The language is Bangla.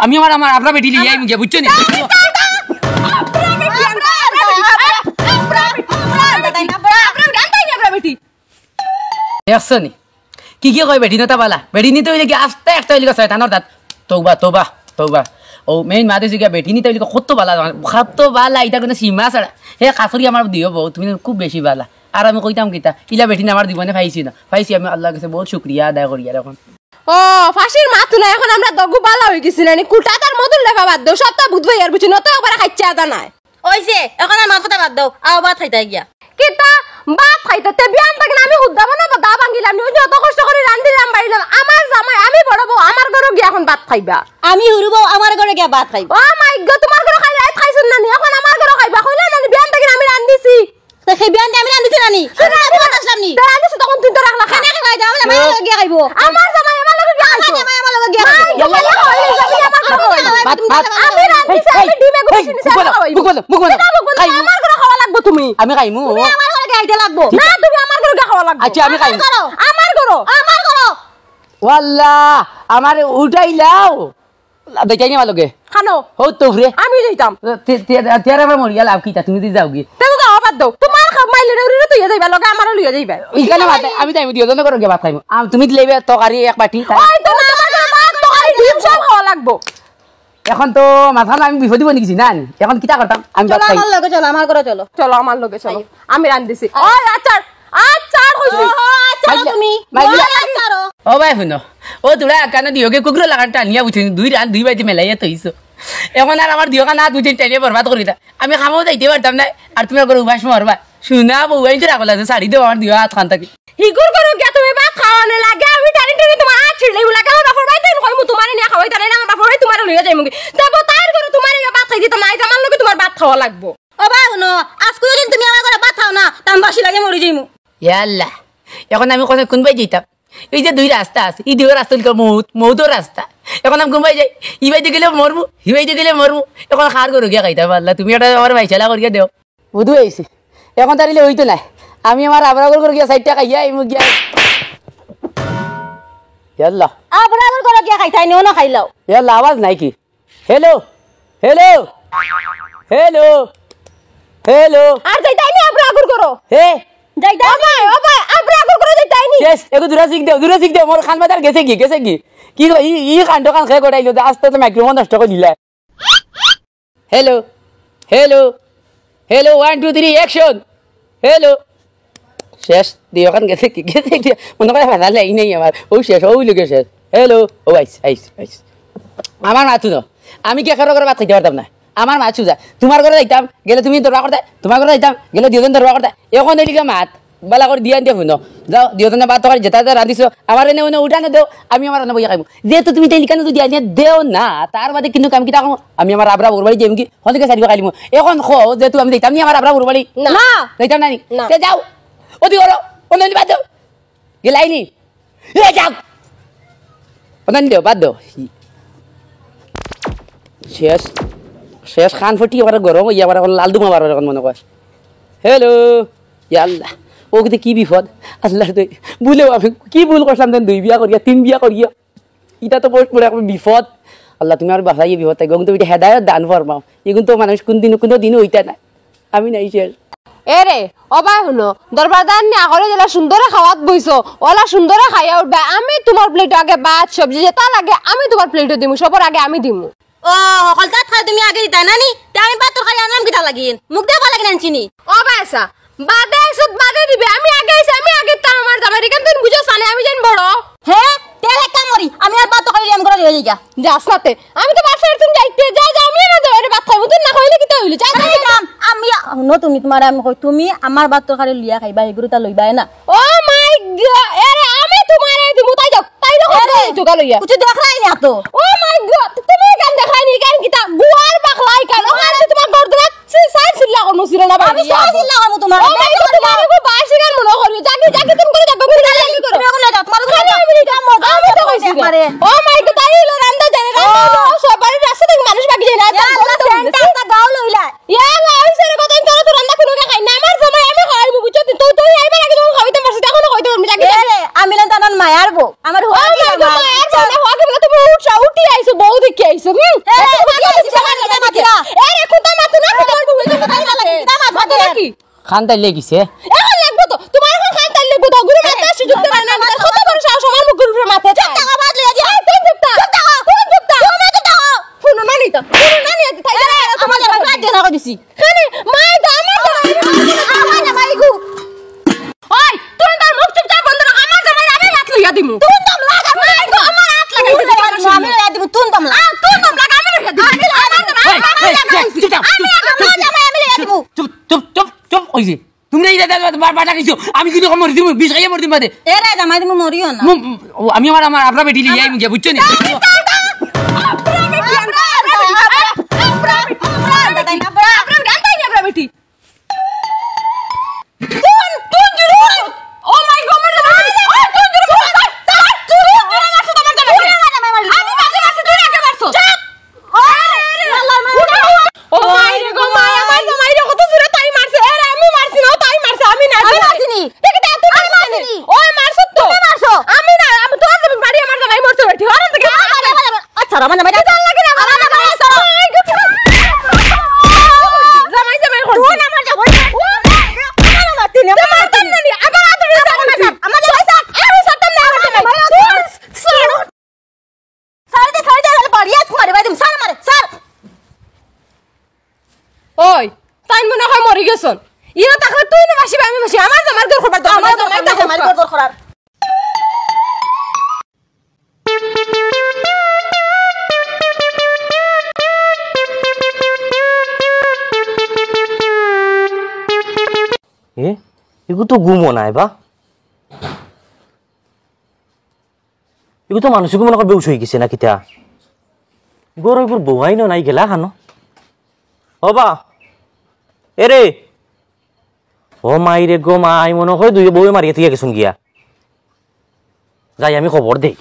আমি আমার আমার আপনার বেটি লিয়ে আইম গিয়া বুঝছো নি দেখছনি কি কি কয় বেটি নতা বালা বেটি নিতে হইলে কি আস্তে একটা হইলে শয়তানের দাঁত তওবা তওবা তওবা ও মেইন মাতে জিগা বেটি নিতে হইলে কত বালা এটা কোনো সীমা ছাড়া হে কাছরি আমার দিও বউ তুমি খুব বেশি বালা আর আমি কইতাম কিতা ইলা বেটি আমার জীবনে পাইছি না পাইছি আমি আল্লাহর কাছে বহুত শুকরিয়া আদায় করি আর এখন ও ফাঁসির মাথু না এখন আমরা দগু বালা হই গেছি না কুটা তার মধুর লেখা বাদ দাও সত্তা বুঝবই আর বুঝি নতো একবার খাইছে আদা নাই ওইছে এখন আর মাথা বাদ দাও আও ভাত খাইতে গিয়া কিতা ভাত খাইতে তে বিয়ান থাকি আমি হুদ্দা বানাবো দা ভাঙিলাম ওই যত কষ্ট করে রান্দিলাম বাইলাম আমার জামাই আমি বড় বউ আমার ঘরে গিয়া এখন ভাত খাইবা আমি হুরুবো আমার ঘরে গিয়া ভাত খাইবা ও মাই গড তোমার ঘরে খাই রাত খাইছুন না এখন আমার ঘরে খাইবা কইলা না বিয়ান থাকি আমি রান্দিছি তো সেই বিয়ান আমি রান্দিছি নানি আমি আসলাম নি তে রান্দিছি তখন তুই তো রাখলা খানা খাই দাও আমার লগে গিয়া খাইবো আমার জামাই আমার লগে গিয়া খাইবো আমার লগে গিয়া খাইবো আমি রান্দিছি আমি ডিমে গুছিনি আমার ঘরে খাওয়া লাগবে তুমি আমি খাইমু আমার ঘরে খাইতে লাগবো না তুমি আমার ঘরে খাওয়া লাগবে আচ্ছা আমি খাইমু আমার ঘরে ওয়াল্লাহ আমার উঠাইলাও দেখাই না লগে খানো হো তো ফ্রে আমি যাইতাম তেরা আমার মরিয়া লাভ কিতা তুমি দি যাওগি তুমি গাও বাদ দাও তোমার মাইলে উড়ে তুই যাইবা লগে আমারও লিয়ে যাইবা ইখানে ভাত আমি তাই দিও জন করো গে ভাত খাইমু তুমি দিলেবে তরকারি এক বাটি ওই তো না আমার ভাত তরকারি ডিম সব খাওয়া লাগবে এখন তো মাথা আমি বিপদি বনি গেছি না এখন কিটা করতাম আমি ভাত খাই আমার লগে চলো আমার ঘরে চলো চলো আমার লগে চলো আমি রান্দিছি ওই আচার আচার হইছে আচ্ছা তুমি আচারো ও ভাই শুনো ও তোরা কানে দিওগে কুকুর লাগান টানিয়া বুঝি দুই বাইতে মেলাইয়া তইছো এখন আর আমার দিও কানা দুই টানিয়া বরবাদ করি দা আমি খামও যাইতে পারতাম না আর তুমি করে উবাস মারবা শুনা বউই তো রাখলা শাড়ি দেও আমার দিও হাত খান থাকি হিগুর করো কে তুমি ভাত খাওয়ানে লাগে আমি টানি টানি তোমার হাত ছিড়লে লাগে আমার বাপর ভাই তাই কইমু তোমার নিয়া খাওয়াই তাই না আমার বাপর ভাই তোমার লইয়া যাইমু দেব তাইর করে তোমার ভাত খাই দিতাম নাই আমার লগে তোমার ভাত খাওয়া লাগবো ও ভাই শুনো আজকে যদি তুমি আমার ঘরে ভাত খাও না তাম বাসি লাগে মরি যাইমু ইয়াল্লা এখন আমি কোনবাই যেতাম এই যে দুই রাস্তা আছে এই দুই রাস্তা মৌতো রাস্তা এখন আমি কোনবাই যাই ইবাইতে গেলে মরবো হিবাইতে গেলে মরবো এখন খার করো গিয়া খাইতাম আল্লাহ তুমি একটা আমার ভাইচালা করিয়া দেও বুধু হয়েছে এখন তারিলে হইতো না আমি আমার আবরাগর করে গিয়া সাইডটা খাইয়া এই মুখ গিয়া ইয়াল্লা আপনার ঘরে গিয়া খাইতাই নিও না খাইলাও ইয়াল্লা আওয়াজ নাই কি হ্যালো হ্যালো হ্যালো হ্যালো আর যাইতাই নি আবরাগর করো হে যাইতাই ও ভাই আবরাগর করো যাইতাই নি yes এগো দূরা শিখ দেও মোর খান বাজার গেছে কি কি ই কাণ্ড কান খাই গড়াইলো আস্তে আস্তে মাইক্রোফোন নষ্ট করে দিলা hello hello hello 1 2 3 action hello শেষ দিও কান গেছে কি মনে করে ভালো লাগি নাই আমার ও শেষ ও লগে শেষ হ্যালো ও আইস আমার মাথু না আমি কে কারো করে ভাত খাইতে পারতাম না আমার মাছু যা তোমার ঘরে যাইতাম গেলে তুমি দরবা করতে তোমার ঘরে যাইতাম গেলে দিওজন দরবা করতে এখন এদিকে মাত বালা করে দিয়া দিয়ে শুনো যাও দিওজনে ভাত তরকারি যেটা রাঁধিছো আমার এনে উনে উঠানে দেও আমি আমার রান্না বইয়া খাইবো যেহেতু তুমি তেলিকানে যদি আনিয়া দেও না তার বাদে কিন্তু কাম কিটা কম আমি আমার আবরা উড়বাড়ি যাইম কি হদিকে সারিব খাইলিমু এখন খো যেহেতু আমি যাইতাম নি আমার আবরা উড়বাড়ি না যাইতাম না নি যাও ওদি করো অন্য বাদ দাও গেলাইনি এ যাও অন্য দেও বাদ দাও শেষ খান ফুটি আবার গরম হইয়া আবার লাল দুমা বার এখন মনে কর হ্যালো ইয়াল্লাহ ও কিন্তু কি বিপদ আল্লাহ তুই ভুলেও আমি কি ভুল করলাম দেন 2 বিয়া করিয়া 3 বিয়া করিয়া এটা তো বহুত বড় একটা বিপদ আল্লাহ তুমি আর বাসাই বিপদ তাই গং তো এটা হেদায়েত দান ফরমাও এগুন তো মানুষ কোনো দিন হইতা না আমি নাই শেষ এরে অবাই শুনো দরবার দান নি আগরে জেলা সুন্দরে খাওয়াত বইছো ওলা সুন্দরে খাইয়া উঠবা আমি তোমার প্লেট আগে ভাত সবজি যেটা লাগে আমি তোমার প্লেটে দিমু সবার আগে আমি দিমু ও হলতা খাই তুমি আগে দিতা নানি তে আমি ভাত খাই আনলাম কিটা লাগিন মুখ দেবা লাগে নানচিনি অবাইসা বাদে সুদ বাদে দিবে আমি আগে তা আমার জামাই কেন তুমি বুঝো সানে আমি জান বড় হ্যাঁ তেলে কামরি আমি আর ভাত খাই আম করে লই যা যাস নাতে আমি তো বাসায় তুমি যাইতে যা আমি না যাবে ভাত খাইবো তুই না খাইলে কি হইলো যা আমি নো তুমি তোমার আমি কই তুমি আমার ভাত খাই লিয়া খাইবা এগুরুটা লইবা না ও মাই গড আরে আমি তোমার এই দিমু তাই দাও জোগা লইয়া কিছু দেখাই না তো ও মাই গড তুমি কেন দেখাইনি কেন কিটা গুয়ার বাখলাই কেন আমি তোমার গর্দনা সাইড সিল্লা কোন ছিল না আমি সাইড সিল্লা কোন তোমার ও মাই গড তোমার কো বাসি গান মনে করিও জাকি তুমি করে যাবো তুমি করো তুমি কোন না তোমার কোন আমি তো কইছি ও মাই গড তাই হলো রান্দা জানে রান্দা সবার রাস্তা থেকে মানুষ বাকি যায় না তা গাও লইলা ইয়ালা ওইসের কথা তো রান্দা কোনো খাই না আমার সময় আমি খাইবো বুঝছো তুই আইবা নাকি তুমি খাইতে পারছিস তখন কইতে পারবি জাকি আমি না তানন মায়ার বউ আমার ও মাই গড মায়ার বউ না হোকে বলে তুমি উঠি আইছো বউ দেখে খান তাই লেগিছে তুমি বাটা খাইছো আমি কিন্তু মরি দিম বিষ খাইয়া মরি দিম বাদে আমি আমার আপনার বেটি লিয়ে আইম গিয়া বুঝছো নি ওই তাই মনে হয় মরি গেছন ইয়া তাকলে তুই না বাসি আমি বাসি আমার জামার ঘর খবর দাও আমার জামার ঘর খবর এগু তো ঘুমো নাই বা এগু তো মানুষ মনে কর বেউস হয়ে গেছে না কিতা গরুর বউয়াই নাই গেলা খানো ও বা এরে ও মাই রে গো মাই মনে হয় দুই বউয়ে মারিয়ে থেকে গেছুন গিয়া যাই আমি খবর দেই